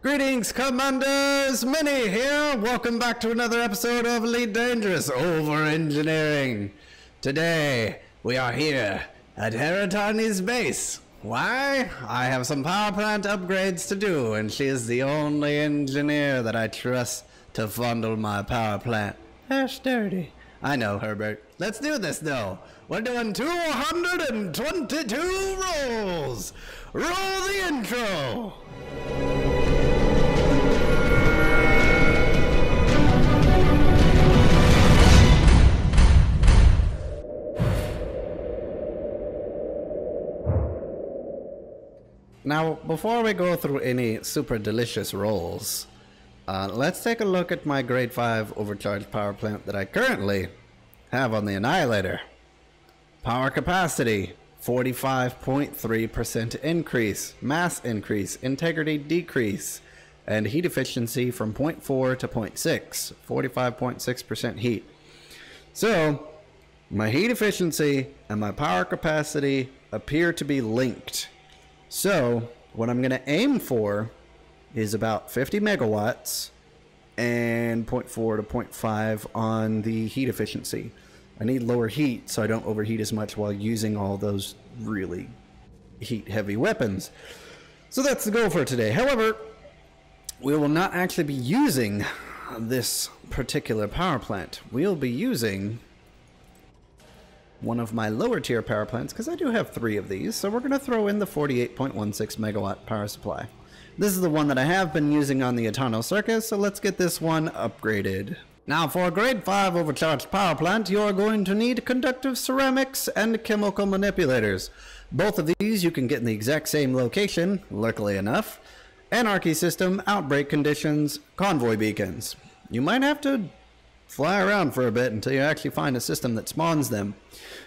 Greetings, Commanders! Mini here! Welcome back to another episode of Elite Dangerous Overengineering. Today, we are here at Heratani's base. Why? I have some power plant upgrades to do, and she is the only engineer that I trust to fondle my power plant. That's dirty. I know, Herbert. Let's do this, though. We're doing 222 rolls! Roll the intro! Now, before we go through any super delicious rolls, let's take a look at my grade 5 overcharged power plant that I currently have on the Annihilator. Power capacity, 45.3% increase, mass increase, integrity decrease, and heat efficiency from 0.4 to 0.6, 45.6% heat. So, my heat efficiency and my power capacity appear to be linked. So, what I'm going to aim for is about 50 megawatts and 0.4 to 0.5 on the heat efficiency. I need lower heat so I don't overheat as much while using all those really heat-heavy weapons. So that's the goal for today. However, we will not actually be using this particular power plant. We'll be using one of my lower tier power plants, because I do have 3 of these, so we're going to throw in the 48.16 megawatt power supply. This is the one that I have been using on the Eternal Circus, so let's get this one upgraded. Now, for a grade 5 overcharged power plant, you are going to need conductive ceramics and chemical manipulators. Both of these you can get in the exact same location, luckily enough. Anarchy system, outbreak conditions, convoy beacons. You might have to fly around for a bit until you actually find a system that spawns them.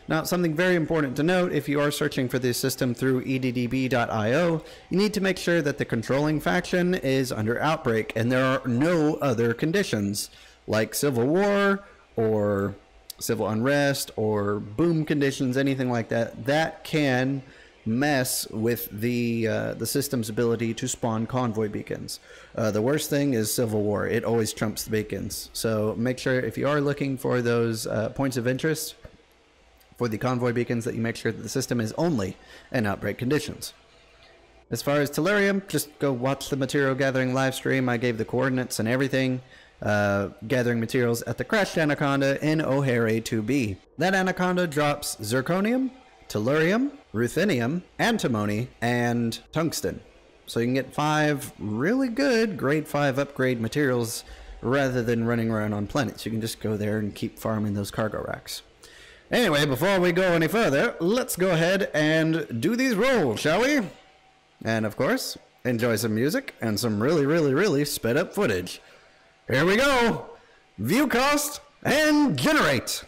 Now, something very important to note, if you are searching for this system through eddb.io, you need to make sure that the controlling faction is under Outbreak and there are no other conditions like civil war or civil unrest or boom conditions, anything like that, that can mess with the system's ability to spawn convoy beacons. The worst thing is civil war. It always trumps the beacons. So make sure if you are looking for those points of interest for the convoy beacons that you make sure that the system is only in outbreak conditions. As far as Tellurium, just go watch the material gathering live stream. I gave the coordinates and everything. Gathering materials at the crashed Anaconda in Orrere 2B. That Anaconda drops zirconium, tellurium, ruthenium, antimony, and tungsten. So you can get 5 really good grade 5 upgrade materials rather than running around on planets. You can just go there and keep farming those cargo racks. Anyway, before we go any further, let's go ahead and do these rolls, shall we? And of course, enjoy some music and some really sped up footage. Here we go! View cost and generate!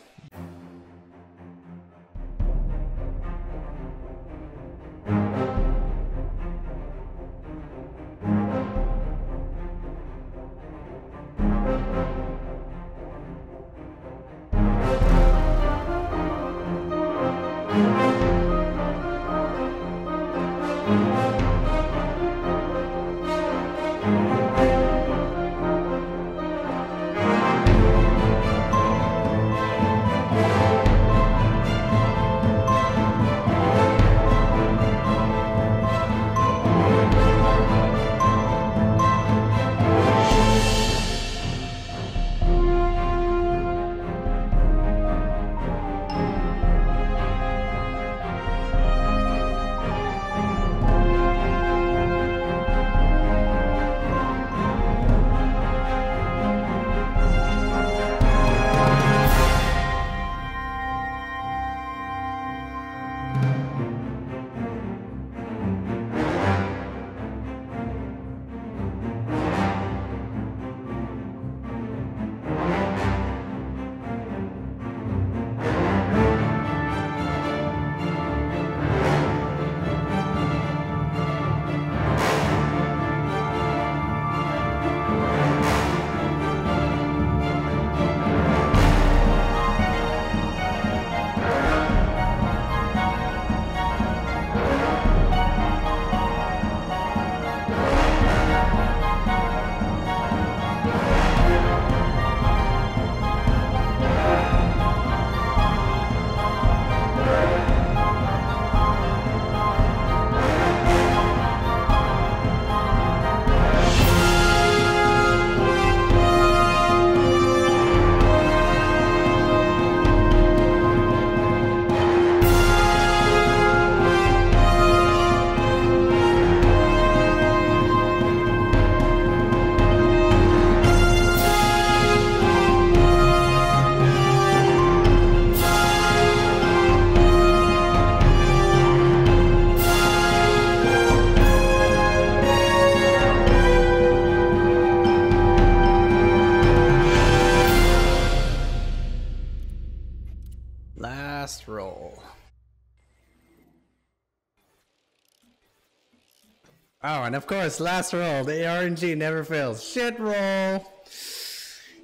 Oh, and of course, last roll. The RNG never fails. Shit roll.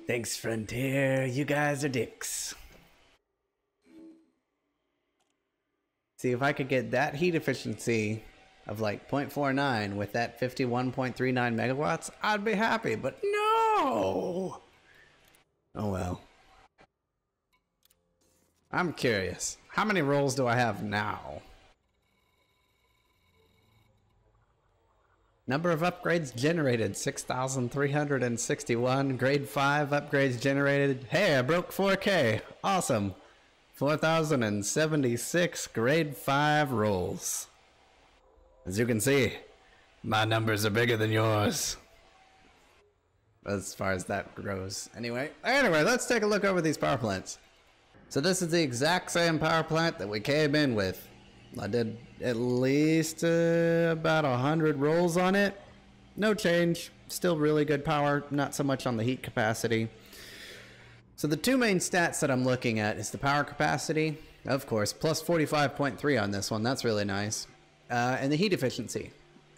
Thanks, Frontier. You guys are dicks. See, if I could get that heat efficiency of like 0.49 with that 51.39 megawatts, I'd be happy, but no! Oh well. I'm curious. How many rolls do I have now? Number of upgrades generated, 6,361. Grade 5 upgrades generated. Hey, I broke 4K. Awesome. 4,076 grade 5 rolls. As you can see, my numbers are bigger than yours. As far as that goes. Anyway, let's take a look over these power plants. So this is the exact same power plant that we came in with. I did at least about 100 rolls on it. No change. Still really good power. Not so much on the heat capacity. So the two main stats that I'm looking at is the power capacity, of course, plus 45.3 on this one. That's really nice. And the heat efficiency.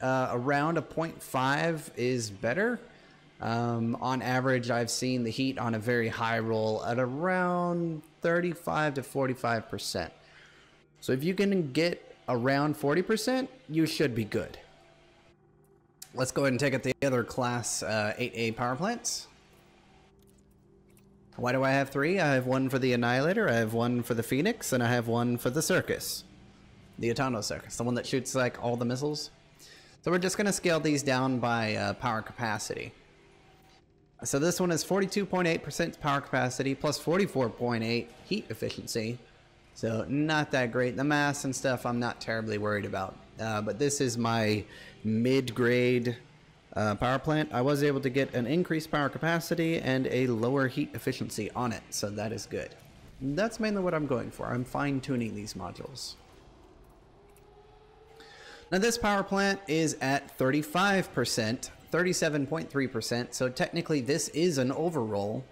Around a 0.5 is better. On average, I've seen the heat on a very high roll at around 35 to 45%. So if you can get around 40%, you should be good. Let's go ahead and take out the other class 8A power plants. Why do I have three? I have one for the Annihilator, I have one for the Phoenix, and I have one for the Circus. The Autonomous Circus, the one that shoots like all the missiles. So we're just going to scale these down by power capacity. So this one is 42.8% power capacity plus 44.8 heat efficiency. So not that great. The mass and stuff I'm not terribly worried about. But this is my mid-grade power plant. I was able to get an increased power capacity and a lower heat efficiency on it, so that is good. That's mainly what I'm going for. I'm fine-tuning these modules. Now this power plant is at 35%, 37.3%, so technically this is an overroll.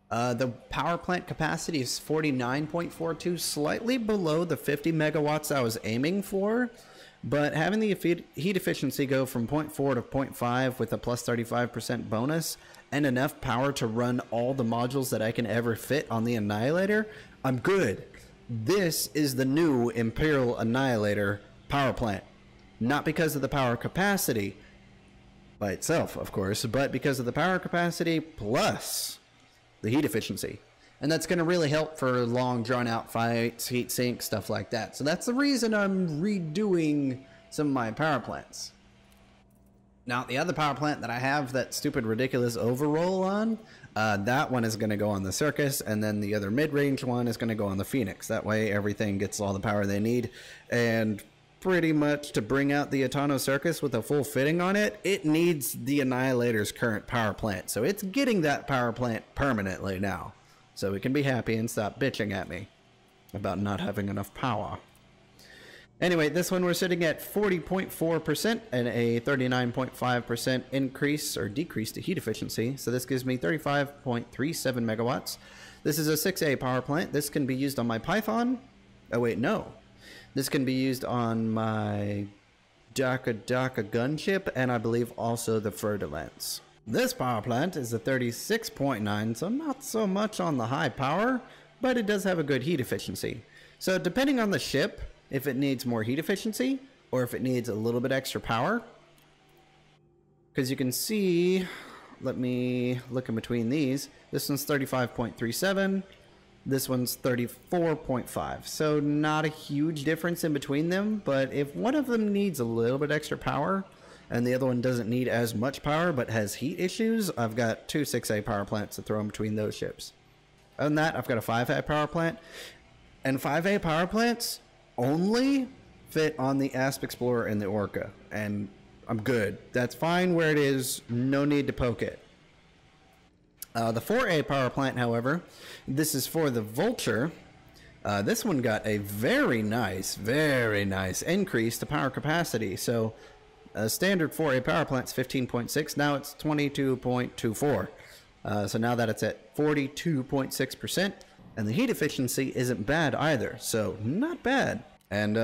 The power plant capacity is 49.42, slightly below the 50 megawatts I was aiming for. But having the heat efficiency go from 0.4 to 0.5 with a plus 35% bonus and enough power to run all the modules that I can ever fit on the Annihilator, I'm good. This is the new Imperial Annihilator power plant. Not because of the power capacity by itself, of course, but because of the power capacity plus the heat efficiency. And that's going to really help for long, drawn-out fights, heat sink, stuff like that. So that's the reason I'm redoing some of my power plants. Now, the other power plant that I have that stupid, ridiculous overroll on, that one is going to go on the Circus, and then the other mid-range one is going to go on the Phoenix. That way, everything gets all the power they need. And pretty much to bring out the Autonomous Circus with a full fitting on it, it needs the Annihilator's current power plant. So it's getting that power plant permanently now. So we can be happy and stop bitching at me about not having enough power. Anyway, this one we're sitting at 40.4% and a 39.5% increase or decrease to heat efficiency. So this gives me 35.37 megawatts. This is a 6A power plant. This can be used on my Python. Oh wait, no. This can be used on my Daka gunship and I believe also the Fer-de-Lance. This power plant is a 36.9, so not so much on the high power, but it does have a good heat efficiency. So depending on the ship, if it needs more heat efficiency, or if it needs a little bit extra power, because you can see, let me look in between these, this one's 35.37, this one's 34.5, so not a huge difference in between them, but if one of them needs a little bit extra power, and the other one doesn't need as much power but has heat issues, I've got two 6A power plants to throw in between those ships. Other than that, I've got a 5A power plant. And 5A power plants only fit on the Asp Explorer and the Orca. And I'm good. That's fine where it is. No need to poke it. The 4A power plant, however, this is for the Vulture. This one got a very nice increase to power capacity. So standard 4A power plant's 15.6, now it's 22.24. So now that it's at 42.6%, and the heat efficiency isn't bad either, so not bad. And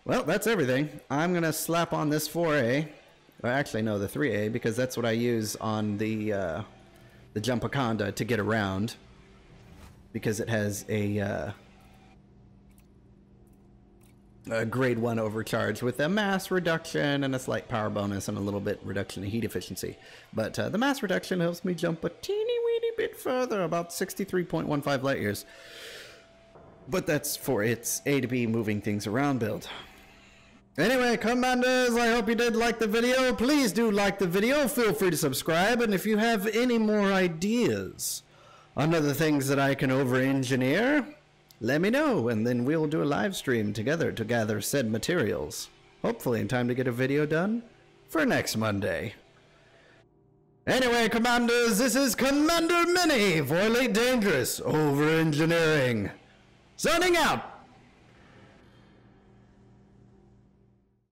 Well, that's everything. I'm going to slap on this 4A. Or actually, no, the 3A, because that's what I use on the Anaconda to get around. Because it has a grade 1 overcharge with a mass reduction and a slight power bonus and a little bit reduction in heat efficiency. But the mass reduction helps me jump a teeny weeny bit further, about 63.15 light years. But that's for its A to B moving things around build. Anyway, Commanders, I hope you did like the video. Please do like the video. Feel free to subscribe. And if you have any more ideas on other things that I can over-engineer, let me know, and then we'll do a live stream together to gather said materials. Hopefully in time to get a video done for next Monday. Anyway, Commanders, this is Commander Mini for Elite Dangerous Over-Engineering. Signing out!